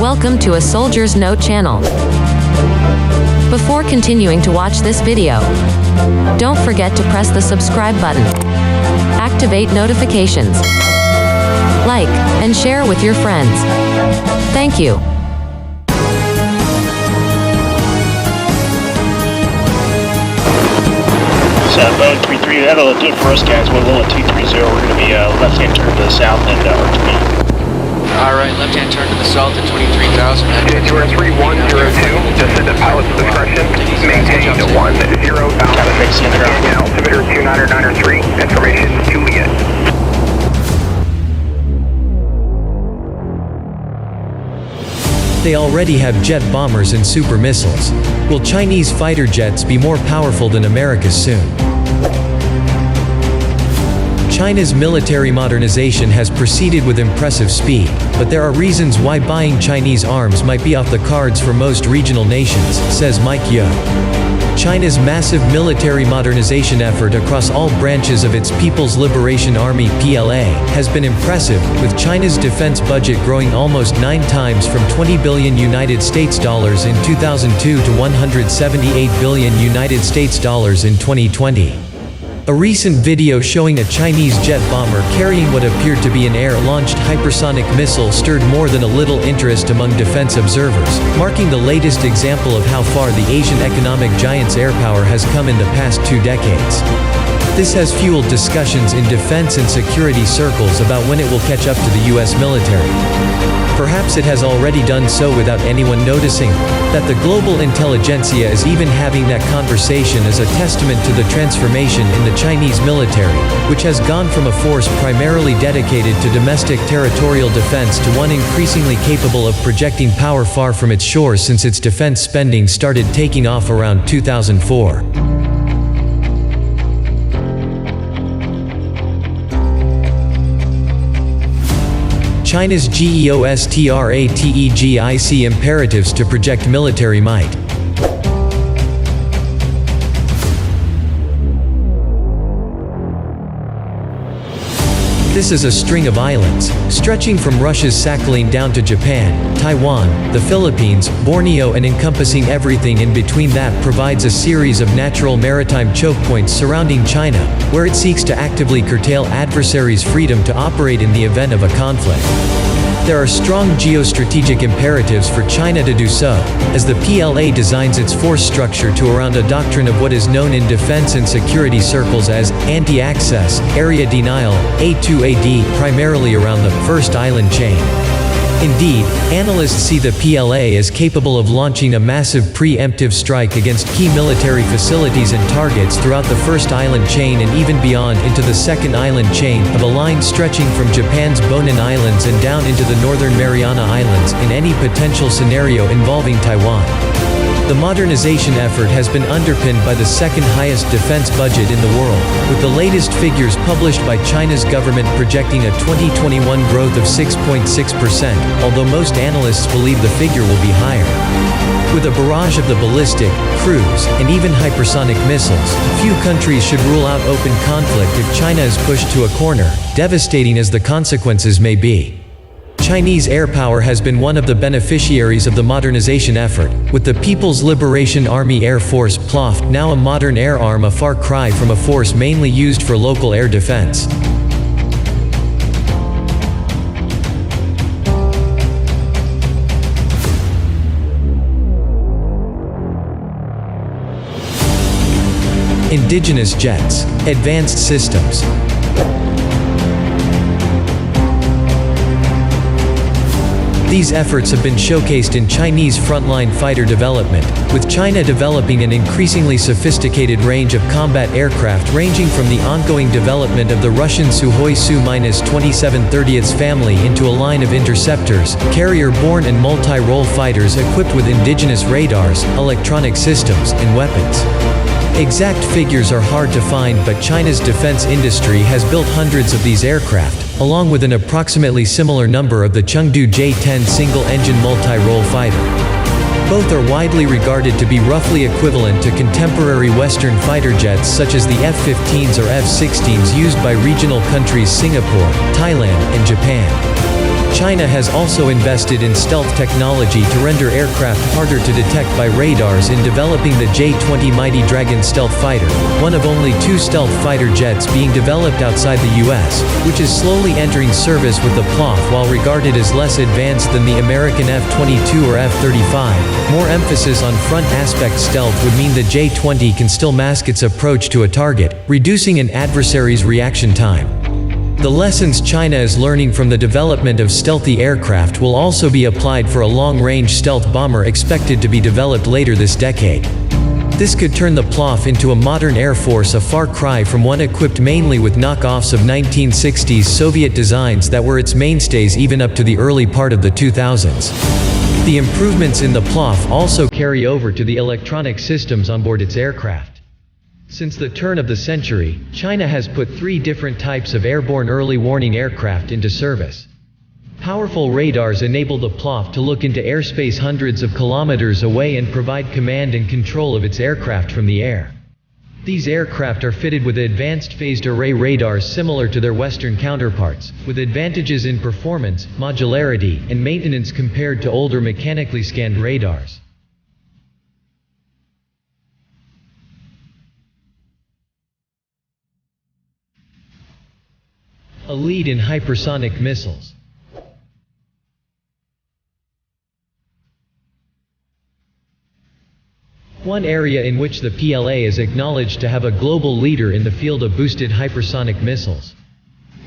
Welcome to A Soldier's Note channel. Before continuing to watch this video, don't forget to press the subscribe button, activate notifications, like, and share with your friends. Thank you. Boeing 33, that'll do it for us guys. We're low at 230. We're going to be left-hand turn to the south and RTB. Alright, left-hand turn to the south at 23,000. January 3102, descend at pilot's discretion. Maintain 10 altimeter 2993, information Juliet. They already have jet bombers and super missiles. Will Chinese fighter jets be more powerful than America's soon? China's military modernization has proceeded with impressive speed, but there are reasons why buying Chinese arms might be off the cards for most regional nations, says Mike Yeo. China's massive military modernization effort across all branches of its People's Liberation Army (PLA) has been impressive, with China's defense budget growing almost 9 times from $20 billion United States dollars in 2002 to $178 billion United States dollars in 2020. A recent video showing a Chinese jet bomber carrying what appeared to be an air-launched hypersonic missile stirred more than a little interest among defense observers, marking the latest example of how far the Asian economic giant's airpower has come in the past 2 decades. This has fueled discussions in defense and security circles about when it will catch up to the US military. Perhaps it has already done so without anyone noticing. That the global intelligentsia is even having that conversation is a testament to the transformation in the Chinese military, which has gone from a force primarily dedicated to domestic territorial defense to one increasingly capable of projecting power far from its shores since its defense spending started taking off around 2004. China's GEOSTRATEGIC imperatives to project military might. This is a string of islands, stretching from Russia's Sakhalin down to Japan, Taiwan, the Philippines, Borneo, and encompassing everything in between. That provides a series of natural maritime choke points surrounding China, where it seeks to actively curtail adversaries' freedom to operate in the event of a conflict. There are strong geostrategic imperatives for China to do so, as the PLA designs its force structure to around a doctrine of what is known in defense and security circles as anti-access, area denial, A2AD, primarily around the first island chain. Indeed, analysts see the PLA as capable of launching a massive preemptive strike against key military facilities and targets throughout the first island chain and even beyond into the second island chain, of a line stretching from Japan's Bonin Islands and down into the northern Mariana Islands, in any potential scenario involving Taiwan. The modernization effort has been underpinned by the second highest defense budget in the world, with the latest figures published by China's government projecting a 2021 growth of 6.6%, although most analysts believe the figure will be higher. With a barrage of the ballistic, cruise, and even hypersonic missiles, few countries should rule out open conflict if China is pushed to a corner, devastating as the consequences may be. Chinese air power has been one of the beneficiaries of the modernization effort, with the People's Liberation Army Air Force (PLAF) now a modern air arm, a far cry from a force mainly used for local air defense. Indigenous jets, advanced systems. These efforts have been showcased in Chinese frontline fighter development, with China developing an increasingly sophisticated range of combat aircraft ranging from the ongoing development of the Russian Sukhoi Su-2730 family into a line of interceptors, carrier-borne and multi-role fighters equipped with indigenous radars, electronic systems, and weapons. Exact figures are hard to find, but China's defense industry has built hundreds of these aircraft, along with an approximately similar number of the Chengdu J-10 single-engine multi-role fighter. Both are widely regarded to be roughly equivalent to contemporary Western fighter jets such as the F-15s or F-16s used by regional countries Singapore, Thailand, and Japan. China has also invested in stealth technology to render aircraft harder to detect by radars in developing the J-20 Mighty Dragon stealth fighter, one of only 2 stealth fighter jets being developed outside the US, which is slowly entering service with the PLOF while regarded as less advanced than the American F-22 or F-35. More emphasis on front aspect stealth would mean the J-20 can still mask its approach to a target, reducing an adversary's reaction time. The lessons China is learning from the development of stealthy aircraft will also be applied for a long-range stealth bomber expected to be developed later this decade. This could turn the PLOF into a modern air force, a far cry from one equipped mainly with knockoffs of 1960s Soviet designs that were its mainstays even up to the early part of the 2000s. The improvements in the PLOF also carry over to the electronic systems on board its aircraft. Since the turn of the century, China has put 3 different types of airborne early warning aircraft into service. Powerful radars enable the PLOF to look into airspace hundreds of kilometers away and provide command and control of its aircraft from the air. These aircraft are fitted with advanced phased array radars similar to their Western counterparts, with advantages in performance, modularity, and maintenance compared to older mechanically scanned radars. A lead in hypersonic missiles. One area in which the PLA is acknowledged to have a global leader in the field of boosted hypersonic missiles.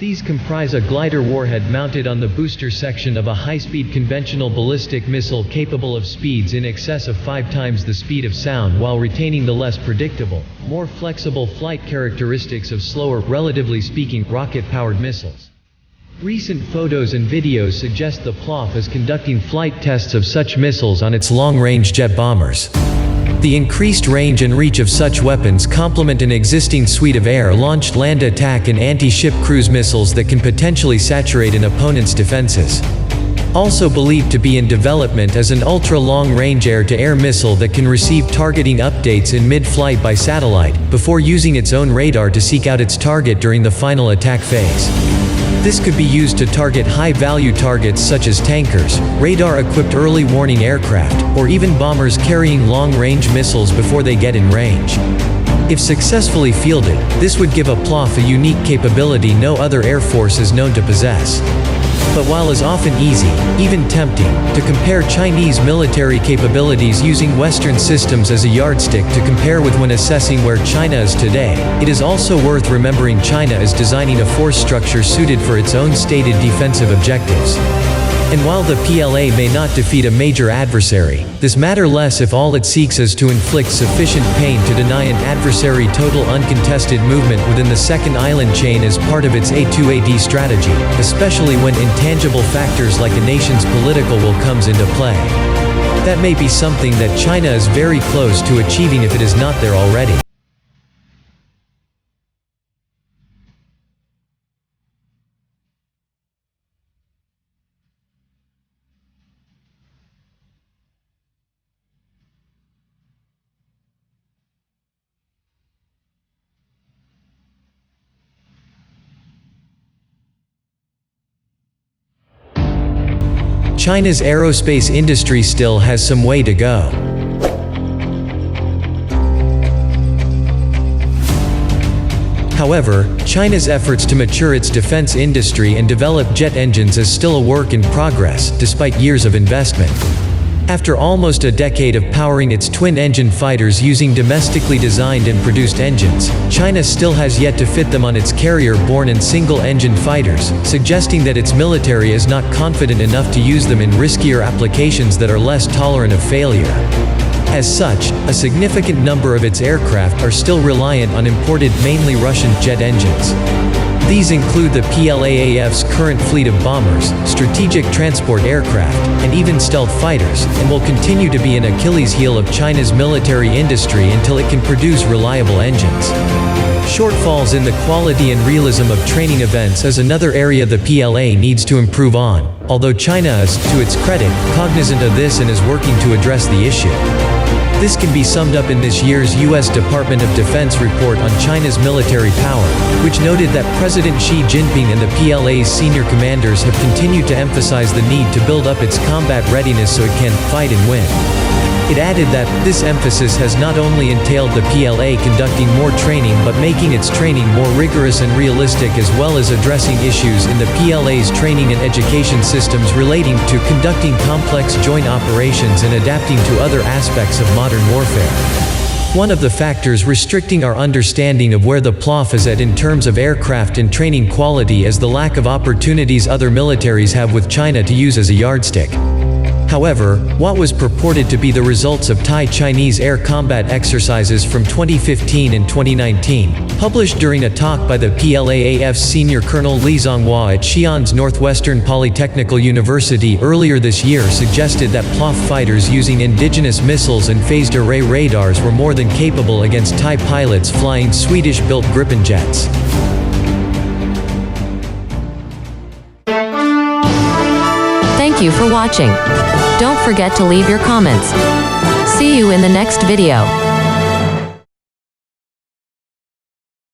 These comprise a glider warhead mounted on the booster section of a high-speed conventional ballistic missile capable of speeds in excess of 5 times the speed of sound while retaining the less predictable, more flexible flight characteristics of slower, relatively speaking, rocket-powered missiles. Recent photos and videos suggest the PLOF is conducting flight tests of such missiles on its long-range jet bombers. The increased range and reach of such weapons complement an existing suite of air-launched land attack and anti-ship cruise missiles that can potentially saturate an opponent's defenses. Also believed to be in development is an ultra-long-range air-to-air missile that can receive targeting updates in mid-flight by satellite, before using its own radar to seek out its target during the final attack phase. This could be used to target high-value targets such as tankers, radar-equipped early warning aircraft, or even bombers carrying long-range missiles before they get in range. If successfully fielded, this would give a PLOF a unique capability no other air force is known to possess. But while it's often easy, even tempting, to compare Chinese military capabilities using Western systems as a yardstick to compare with when assessing where China is today, it is also worth remembering China is designing a force structure suited for its own stated defensive objectives. And while the PLA may not defeat a major adversary, this matters less if all it seeks is to inflict sufficient pain to deny an adversary total uncontested movement within the second island chain as part of its A2AD strategy, especially when intangible factors like a nation's political will comes into play. That may be something that China is very close to achieving if it is not there already. China's aerospace industry still has some way to go. However, China's efforts to mature its defense industry and develop jet engines is still a work in progress, despite years of investment. After almost a decade of powering its twin-engine fighters using domestically designed and produced engines, China still has yet to fit them on its carrier-borne and single-engine fighters, suggesting that its military is not confident enough to use them in riskier applications that are less tolerant of failure. As such, a significant number of its aircraft are still reliant on imported, mainly Russian, jet engines. These include the PLAAF's current fleet of bombers, strategic transport aircraft, and even stealth fighters, and will continue to be an Achilles heel of China's military industry until it can produce reliable engines. Shortfalls in the quality and realism of training events is another area the PLA needs to improve on, although China is, to its credit, cognizant of this and is working to address the issue. This can be summed up in this year's U.S. Department of Defense report on China's military power, which noted that President Xi Jinping and the PLA's senior commanders have continued to emphasize the need to build up its combat readiness so it can fight and win. It added that this emphasis has not only entailed the PLA conducting more training but making its training more rigorous and realistic, as well as addressing issues in the PLA's training and education systems relating to conducting complex joint operations and adapting to other aspects of modern warfare. One of the factors restricting our understanding of where the PLOF is at in terms of aircraft and training quality is the lack of opportunities other militaries have with China to use as a yardstick. However, what was purported to be the results of Thai-Chinese air combat exercises from 2015 and 2019, published during a talk by the PLAAF's senior colonel Li Zonghua at Xi'an's Northwestern Polytechnical University earlier this year, suggested that PLOF fighters using indigenous missiles and phased array radars were more than capable against Thai pilots flying Swedish-built Gripen jets. Thank you for watching. Don't forget to leave your comments. See you in the next video.